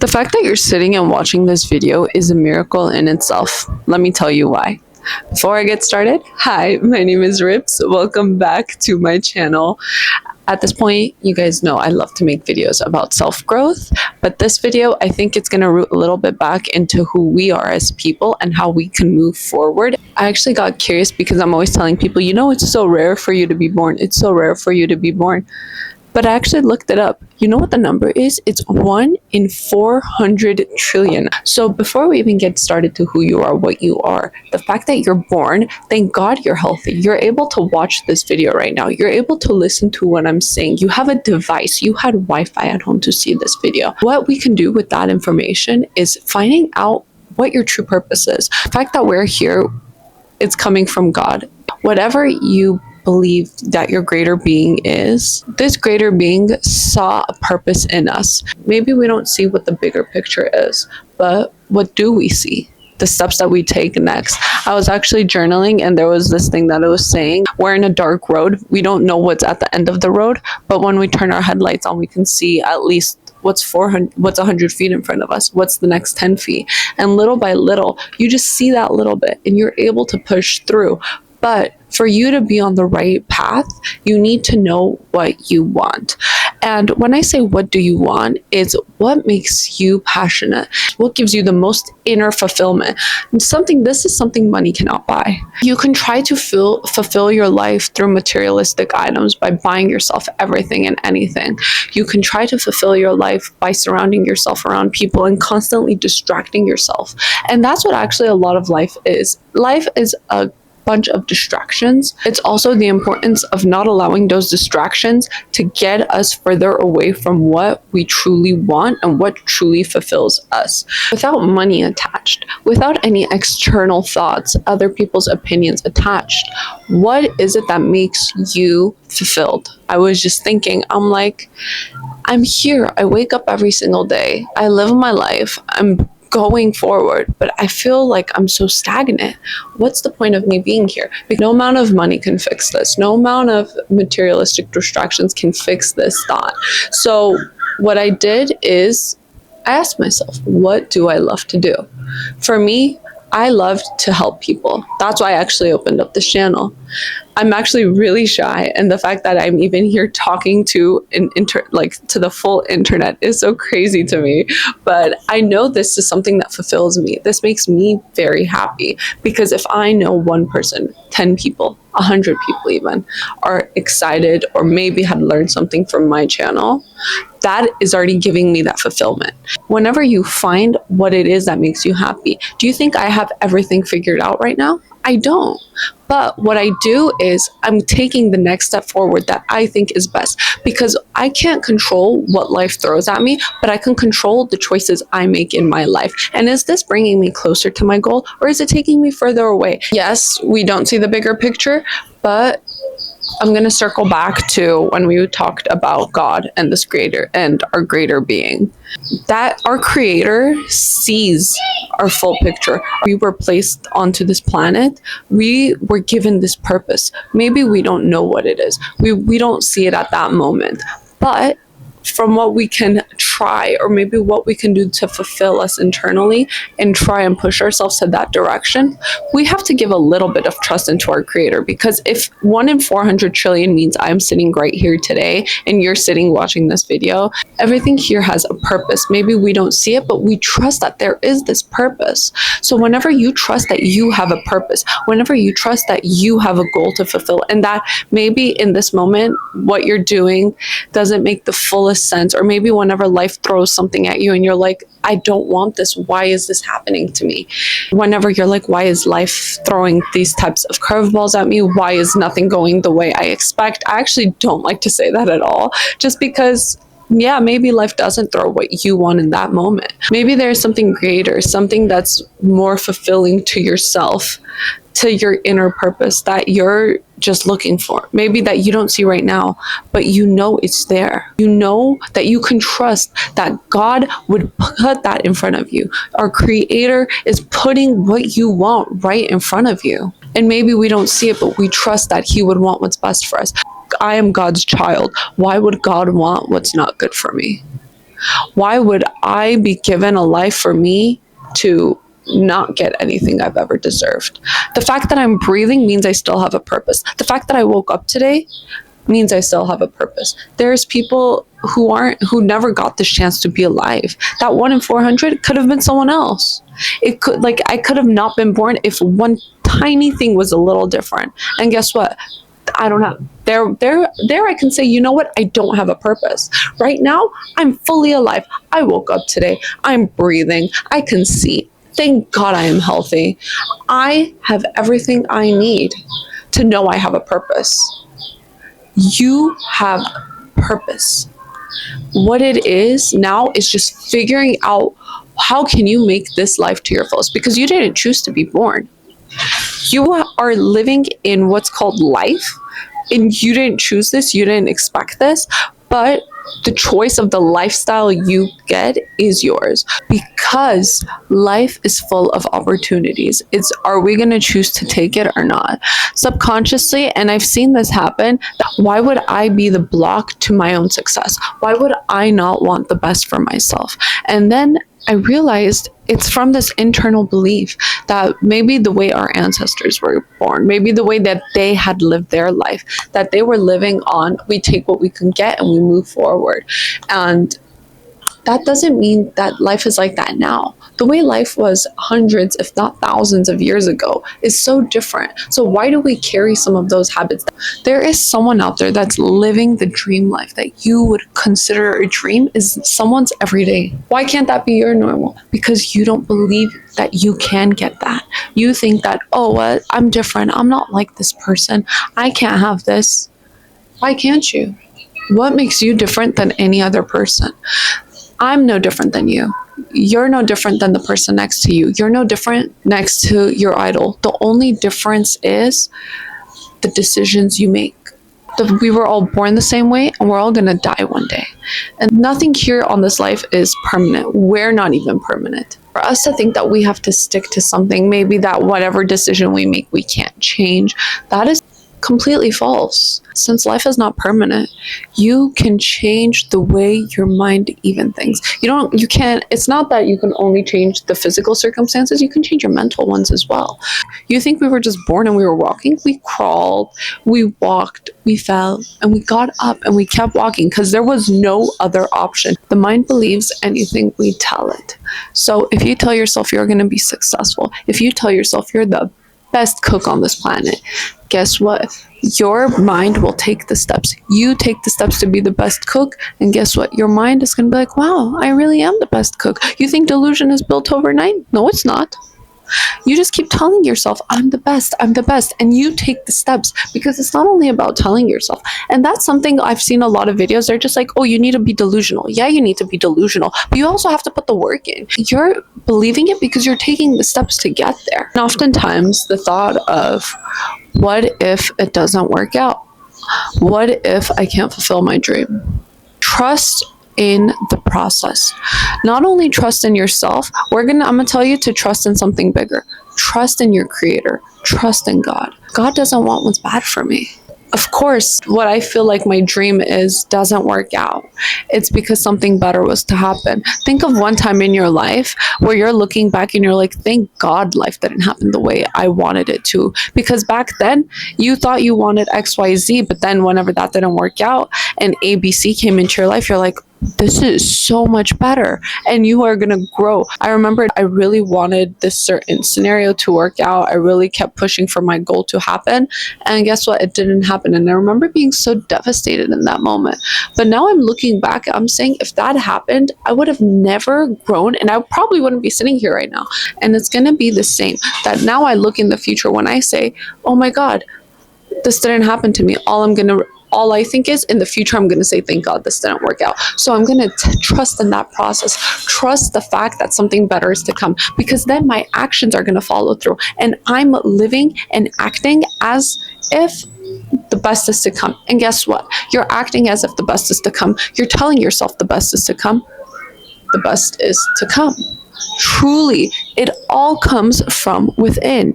The fact that you're sitting and watching this video is a miracle in itself. Let me tell you why. Before I get started, hi, my name is Rips. Welcome back to my channel. At this point, you guys know I love to make videos about self-growth, but this video, I think it's going to root a little bit back into who we are as people and how we can move forward. I actually got curious because I'm always telling people, you know, it's so rare for you to be born. It's so rare for you to be born. But I actually looked it up. You know what the number is? It's 1 in 400 trillion. So before we even get started to who you are, what you are, the fact that you're born, thank God you're healthy. You're able to watch this video right now. You're able to listen to what I'm saying. You have a device. You had Wi-Fi at home to see this video. What we can do with that information is finding out what your true purpose is. The fact that we're here, it's coming from God. Whatever you believe that your greater being is, this greater being saw a purpose in us. Maybe we don't see what the bigger picture is, but what do we see? The steps that we take next. I was actually journaling and there was this thing that it was saying, we're in a dark road. We don't know what's at the end of the road, but when we turn our headlights on, we can see at least what's 100 feet in front of us, what's the next 10 feet. And little by little, you just see that little bit and you're able to push through. But for you to be on the right path, you need to know what you want. And when I say what do you want, it's what makes you passionate, what gives you the most inner fulfillment. And this is something money cannot buy. You can try to fulfill your life through materialistic items by buying yourself everything and anything. You can try to fulfill your life by surrounding yourself around people and constantly distracting yourself. And that's what actually a lot of life is. Life is a bunch of distractions. It's also the importance of not allowing those distractions to get us further away from what we truly want and what truly fulfills us. Without money attached, without any external thoughts, other people's opinions attached, what is it that makes you fulfilled? I was just thinking, I'm here. I wake up every single day. I live my life. I'm going forward, but I feel like I'm so stagnant. What's the point of me being here? Because no amount of money can fix this. No amount of materialistic distractions can fix this thought. So what I did is I asked myself, what do I love to do? For me, I love to help people. That's why I actually opened up this channel. I'm actually really shy, and the fact that I'm even here talking to to the full internet is so crazy to me. But I know this is something that fulfills me. This makes me very happy, because if I know one person, 10 people, 100 people even are excited or maybe had learned something from my channel, that is already giving me that fulfillment. Whenever you find what it is that makes you happy, do you think I have everything figured out right now? I don't. But what I do is I'm taking the next step forward that I think is best, because I can't control what life throws at me, but I can control the choices I make in my life. And is this bringing me closer to my goal, or is it taking me further away? Yes, we don't see the bigger picture, but I'm going to circle back to when we talked about God and this greater and our greater being. That our creator sees our full picture. We were placed onto this planet. We were given this purpose. Maybe we don't know what it is. We don't see it at that moment. But from what we can try, or maybe what we can do to fulfill us internally and try and push ourselves to that direction, we have to give a little bit of trust into our creator. Because if 1 in 400 trillion means I'm sitting right here today and you're sitting watching this video, everything here has a purpose. Maybe we don't see it, but we trust that there is this purpose. So whenever you trust that you have a purpose, whenever you trust that you have a goal to fulfill, and that maybe in this moment what you're doing doesn't make the fullest sense, or maybe whenever life throws something at you and you're like, I don't want this, why is this happening to me? Whenever you're like, why is life throwing these types of curveballs at me? Why is nothing going the way I expect? I actually don't like to say that at all, just because yeah, maybe life doesn't throw what you want in that moment. Maybe there's something greater, something that's more fulfilling to yourself, to your inner purpose that you're just looking for. Maybe that you don't see right now, but you know it's there. You know that you can trust that God would put that in front of you. Our creator is putting what you want right in front of you. And maybe we don't see it, but we trust that he would want what's best for us. I am God's child. Why would God want what's not good for me? Why would I be given a life for me to not get anything I've ever deserved? The fact that I'm breathing means I still have a purpose. The fact that I woke up today means I still have a purpose. There's people who never got this chance to be alive. That 1 in 400 could have been someone else. It could, like, I could have not been born if one tiny thing was a little different. And guess what? I don't have there I can say, you know what? I don't have a purpose. Right now, I'm fully alive. I woke up today. I'm breathing. I can see. Thank God I am healthy. I have everything I need to know I have a purpose. You have purpose. What it is now is just figuring out, how can you make this life to your fullest, because you didn't choose to be born. You are living in what's called life, and you didn't choose this, you didn't expect this, but the choice of the lifestyle you get is yours, because life is full of opportunities. It's, are we going to choose to take it or not? Subconsciously, and I've seen this happen, why would I be the block to my own success? Why would I not want the best for myself? And then I realized it's from this internal belief that maybe the way our ancestors were born, maybe the way that they had lived their life, that they were living on, we take what we can get and we move forward. And that doesn't mean that life is like that now. The way life was hundreds, if not thousands of years ago is so different. So why do we carry some of those habits? There is someone out there that's living the dream life that you would consider a dream is someone's everyday. Why can't that be your normal? Because you don't believe that you can get that. You think that, oh, what? I'm different. I'm not like this person. I can't have this. Why can't you? What makes you different than any other person? I'm no different than you. You're no different than the person next to you. You're no different next to your idol. The only difference is the decisions you make. We were all born the same way, and we're all gonna die one day. And nothing here on this life is permanent. We're not even permanent. For us to think that we have to stick to something, maybe that whatever decision we make, we can't change, that is completely false. Since life is not permanent, you can change the way your mind even thinks. You can't, it's not that you can only change the physical circumstances, you can change your mental ones as well. You think we were just born and we were walking? We crawled, we walked, we fell, and we got up and we kept walking because there was no other option. The mind believes anything we tell it. So if you tell yourself you're going to be successful, if you tell yourself you're the best cook on this planet, guess what? Your mind will take the steps. You take the steps to be the best cook, and guess what? Your mind is going to be like, wow, I really am the best cook. You think delusion is built overnight? No, it's not. You just keep telling yourself, I'm the best, and you take the steps, because it's not only about telling yourself. And that's something I've seen a lot of videos. They're just like, oh, you need to be delusional. Yeah, you need to be delusional, but you also have to put the work in. You're believing it because you're taking the steps to get there. And oftentimes the thought of, what if it doesn't work out? What if I can't fulfill my dream? Trust in the process. Not only trust in yourself, I'm gonna tell you to trust in something bigger. Trust in your creator. Trust in God. God doesn't want what's bad for me. Of course, what I feel like my dream is doesn't work out. It's because something better was to happen. Think of one time in your life where you're looking back and you're like, thank God life didn't happen the way I wanted it to. Because back then, you thought you wanted XYZ, but then whenever that didn't work out and ABC came into your life, you're like, this is so much better, and you are going to grow. I remember I really wanted this certain scenario to work out. I really kept pushing for my goal to happen, and guess what? It didn't happen. And I remember being so devastated in that moment. But now I'm looking back, I'm saying if that happened, I would have never grown, and I probably wouldn't be sitting here right now. And it's going to be the same, that now I look in the future when I say, oh my God, this didn't happen to me. All I think is, in the future, I'm going to say, thank God this didn't work out. So I'm going to trust in that process. Trust the fact that something better is to come, because then my actions are going to follow through. And I'm living and acting as if the best is to come. And guess what? You're acting as if the best is to come. You're telling yourself the best is to come. The best is to come. Truly, it all comes from within.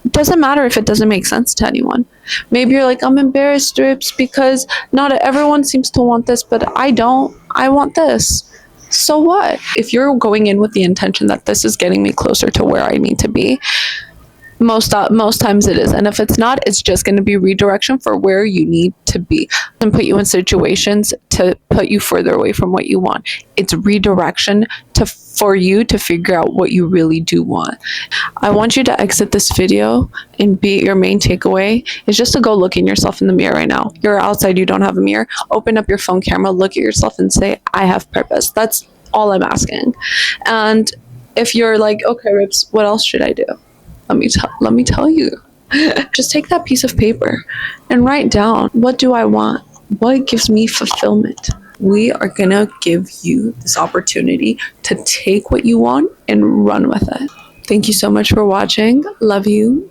It doesn't matter if it doesn't make sense to anyone. Maybe you're like, I'm embarrassed, Rips, because not everyone seems to want this, but I don't. I want this. So what? If you're going in with the intention that this is getting me closer to where I need to be, most times it is, and if it's not, it's just going to be redirection for where you need to be and put you in situations to put you further away from what you want. It's redirection for you to figure out what you really do want. I want you to exit this video and your main takeaway is just to go look in yourself in the mirror right now. You're outside, you don't have a mirror. Open up your phone camera, look at yourself and say, I have purpose. That's all I'm asking. And if you're like, okay, Rips, what else should I do? Let me tell you. Just take that piece of paper and write down, what do I want? What gives me fulfillment? We are gonna give you this opportunity to take what you want and run with it. Thank you so much for watching. Love you.